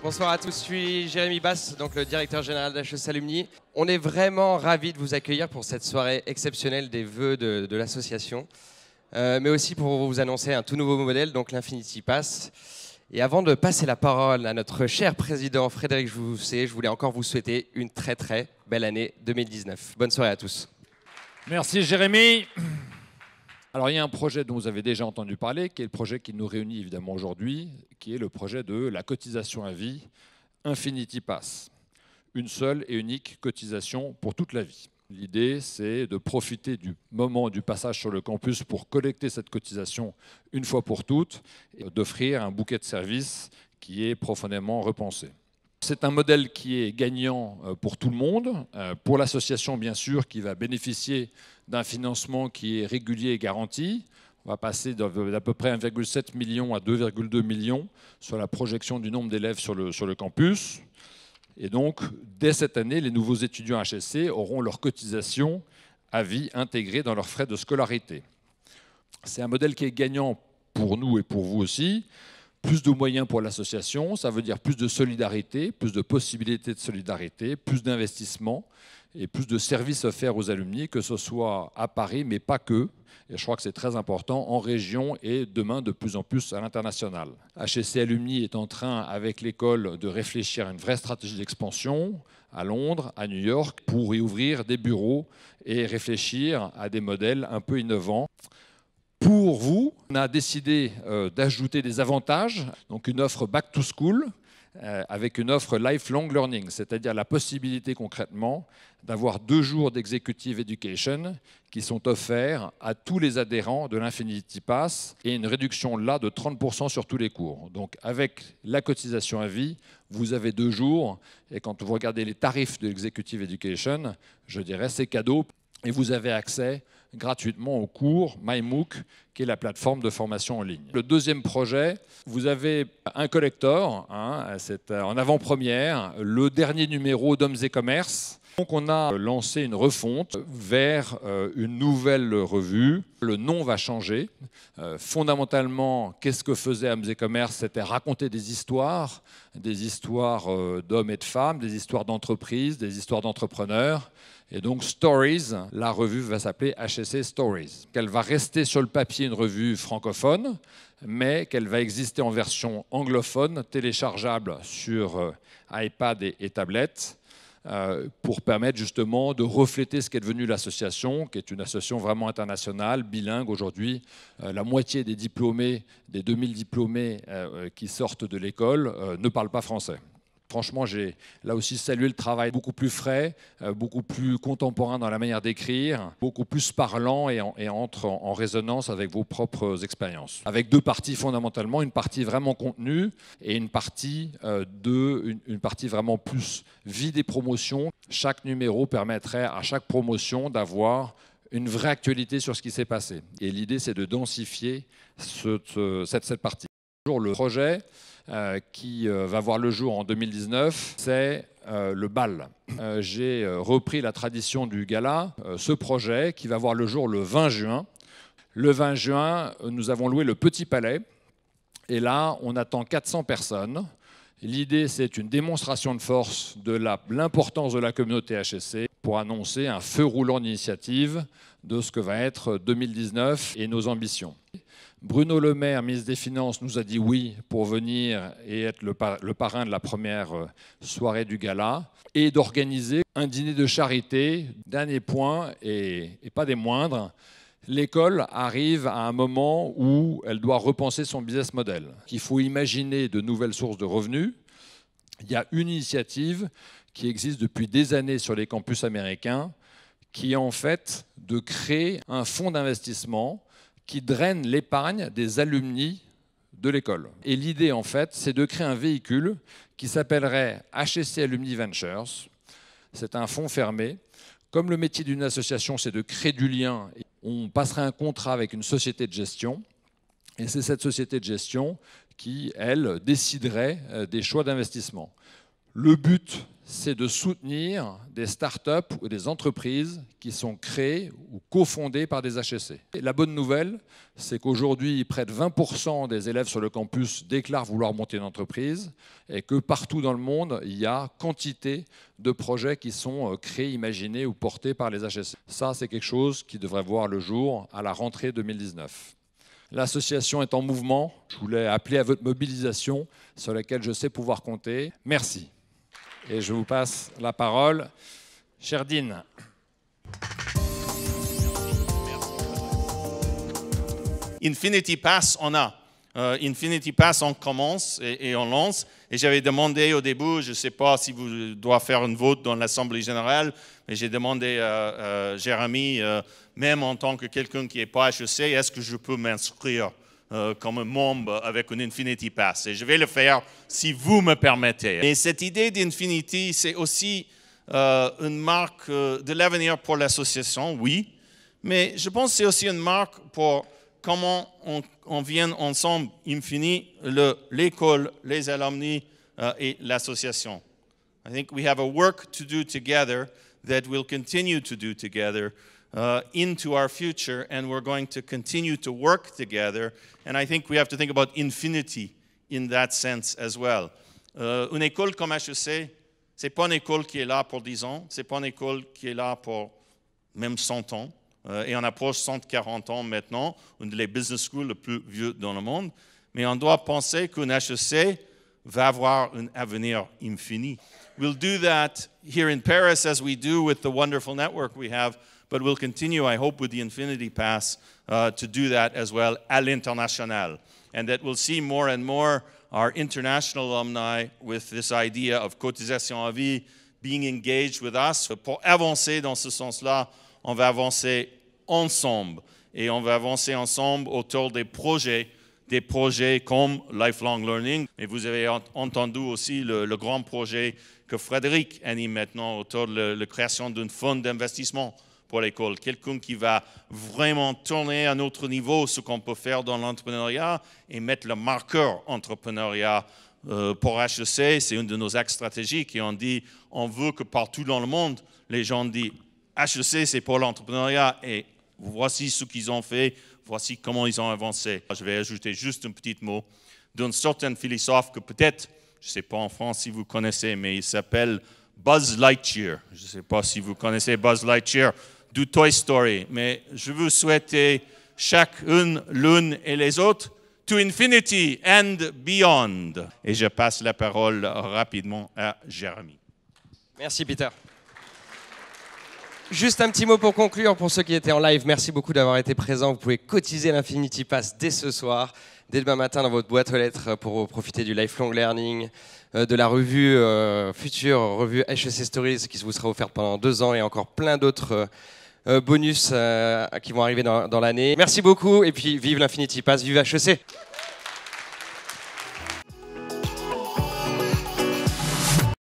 Bonsoir à tous, je suis Jérémy Basse, donc le directeur général d'HEC Alumni. On est vraiment ravis de vous accueillir pour cette soirée exceptionnelle des vœux de l'association, mais aussi pour vous annoncer un tout nouveau modèle, donc l'Infinity Pass. Et avant de passer la parole à notre cher président Frédéric Jousset, je voulais encore vous souhaiter une très très belle année 2019. Bonne soirée à tous. Merci Jérémy. Alors il y a un projet dont vous avez déjà entendu parler, qui est le projet qui nous réunit évidemment aujourd'hui, qui est le projet de la cotisation à vie Infinity Pass. Une seule et unique cotisation pour toute la vie. L'idée, c'est de profiter du moment du passage sur le campus pour collecter cette cotisation une fois pour toutes et d'offrir un bouquet de services qui est profondément repensé. C'est un modèle qui est gagnant pour tout le monde, pour l'association bien sûr qui va bénéficier d'un financement qui est régulier et garanti. On va passer d'à peu près 1,7 million à 2,2 millions sur la projection du nombre d'élèves sur le campus. Et donc, dès cette année, les nouveaux étudiants HEC auront leur cotisation à vie intégrée dans leurs frais de scolarité. C'est un modèle qui est gagnant pour nous et pour vous aussi. Plus de moyens pour l'association, ça veut dire plus de solidarité, plus de possibilités de solidarité, plus d'investissement et plus de services offerts aux alumni, que ce soit à Paris, mais pas que. Et je crois que c'est très important en région et demain de plus en plus à l'international. HEC Alumni est en train, avec l'école, de réfléchir à une vraie stratégie d'expansion à Londres, à New York, pour y ouvrir des bureaux et réfléchir à des modèles un peu innovants. Pour vous, on a décidé d'ajouter des avantages, donc une offre back to school avec une offre lifelong learning, c'est-à-dire la possibilité concrètement d'avoir 2 jours d'executive education qui sont offerts à tous les adhérents de l'Infinity Pass et une réduction là de 30% sur tous les cours. Donc avec la cotisation à vie, vous avez 2 jours et quand vous regardez les tarifs de l'executive education, je dirais c'est cadeau et vous avez accès gratuitement au cours MyMOOC, qui est la plateforme de formation en ligne. Le deuxième projet, vous avez un collector, c'est en avant-première, le dernier numéro d'Hommes et Commerce. Donc on a lancé une refonte vers une nouvelle revue. Le nom va changer. Fondamentalement, qu'est-ce que faisait Hommes et Commerce? C'était raconter des histoires d'hommes et de femmes, des histoires d'entreprises, des histoires d'entrepreneurs. Et donc Stories, la revue va s'appeler HEC Stories. Elle va rester sur le papier une revue francophone, mais qu'elle va exister en version anglophone, téléchargeable sur iPad et tablettes, pour permettre justement de refléter ce qu'est devenu l'association, qui est une association vraiment internationale, bilingue. Aujourd'hui, la moitié des diplômés, des 2000 diplômés qui sortent de l'école, ne parlent pas français. Franchement, j'ai là aussi salué le travail beaucoup plus frais, beaucoup plus contemporain dans la manière d'écrire, beaucoup plus parlant et entre en résonance avec vos propres expériences. Avec 2 parties fondamentalement, une partie vraiment contenue et une partie vraiment plus vie des promotions. Chaque numéro permettrait à chaque promotion d'avoir une vraie actualité sur ce qui s'est passé. Et l'idée, c'est de densifier cette partie. Le projet qui va voir le jour en 2019, c'est le bal. J'ai repris la tradition du gala, ce projet qui va voir le jour le 20 juin. Le 20 juin, nous avons loué le Petit Palais et là, on attend 400 personnes. L'idée, c'est une démonstration de force de l'importance de la communauté HEC pour annoncer un feu roulant d'initiative de ce que va être 2019 et nos ambitions. Bruno Le Maire, ministre des Finances, nous a dit oui pour venir et être le parrain de la première soirée du gala et d'organiser un dîner de charité. Dernier point, et pas des moindres, l'école arrive à un moment où elle doit repenser son business model. Il faut imaginer de nouvelles sources de revenus. Il y a une initiative qui existe depuis des années sur les campus américains qui est en fait de créer un fonds d'investissement qui draine l'épargne des alumni de l'école. Et l'idée, en fait, c'est de créer un véhicule qui s'appellerait HEC Alumni Ventures. C'est un fonds fermé. Comme le métier d'une association, c'est de créer du lien, on passerait un contrat avec une société de gestion. Et c'est cette société de gestion qui, elle, déciderait des choix d'investissement. Le but, c'est de soutenir des startups ou des entreprises qui sont créées ou cofondées par des HEC. Et la bonne nouvelle, c'est qu'aujourd'hui, près de 20% des élèves sur le campus déclarent vouloir monter une entreprise et que partout dans le monde, il y a quantité de projets qui sont créés, imaginés ou portés par les HEC. Ça, c'est quelque chose qui devrait voir le jour à la rentrée 2019. L'association est en mouvement. Je voulais appeler à votre mobilisation sur laquelle je sais pouvoir compter. Merci. Et je vous passe la parole. Chère Dean. Infinity Pass, on a. Infinity Pass, on commence et on lance. Et j'avais demandé au début, je ne sais pas si vous devez faire une vote dans l'Assemblée générale, mais j'ai demandé à Jérémy, même en tant que quelqu'un qui n'est pas HEC, est-ce que je peux m'inscrire comme un membre avec un Infinity Pass? Et je vais le faire si vous me permettez. Et cette idée d'Infinity, c'est aussi une marque de l'avenir pour l'association, oui, mais je pense que c'est aussi une marque pour comment on vient ensemble, Infini, l'école, les alumni et l'association. I think we have a work to do together that we'll continue to do together into our future, and we're going to continue to work together. And I think we have to think about infinity in that sense as well. Une école comme HEC, c'est pas une école qui est là pour 10 ans, c'est pas une école qui est là pour même 100 ans. Et on approche 140 ans maintenant, une des business schools les plus vieux dans le monde. Mais on doit penser qu'une HEC va avoir un avenir infini. We'll do that here in Paris as we do with the wonderful network we have, but we'll continue, I hope, with the Infinity Pass to do that as well à l'international. And that we'll see more and more our international alumni with this idea of cotisation à vie being engaged with us. Pour avancer dans ce sens-là, on va avancer ensemble. Et on va avancer ensemble autour des projets comme Lifelong Learning. Et vous avez entendu aussi le grand projet que Frédéric anime maintenant autour de la création d'un fonds d'investissement pour l'école. Quelqu'un qui va vraiment tourner à notre niveau ce qu'on peut faire dans l'entrepreneuriat et mettre le marqueur entrepreneuriat pour HEC. C'est une de nos axes stratégiques et on veut que partout dans le monde, les gens disent HEC, c'est pour l'entrepreneuriat et voici ce qu'ils ont fait, voici comment ils ont avancé. Je vais ajouter juste un petit mot d'un certain philosophe que peut-être, je ne sais pas en France si vous connaissez, mais il s'appelle Buzz Lightyear. Je ne sais pas si vous connaissez Buzz Lightyear du Toy Story, mais je vous souhaite chacune, l'une et les autres, to infinity and beyond. Et je passe la parole rapidement à Jérémy. Merci Peter. Juste un petit mot pour conclure, pour ceux qui étaient en live, merci beaucoup d'avoir été présents. Vous pouvez cotiser l'Infinity Pass dès ce soir, dès demain matin dans votre boîte aux lettres pour profiter du Lifelong Learning, de la revue future revue HEC Stories qui vous sera offerte pendant 2 ans et encore plein d'autres bonus qui vont arriver dans l'année. Merci beaucoup et puis vive l'Infinity Pass, vive HEC.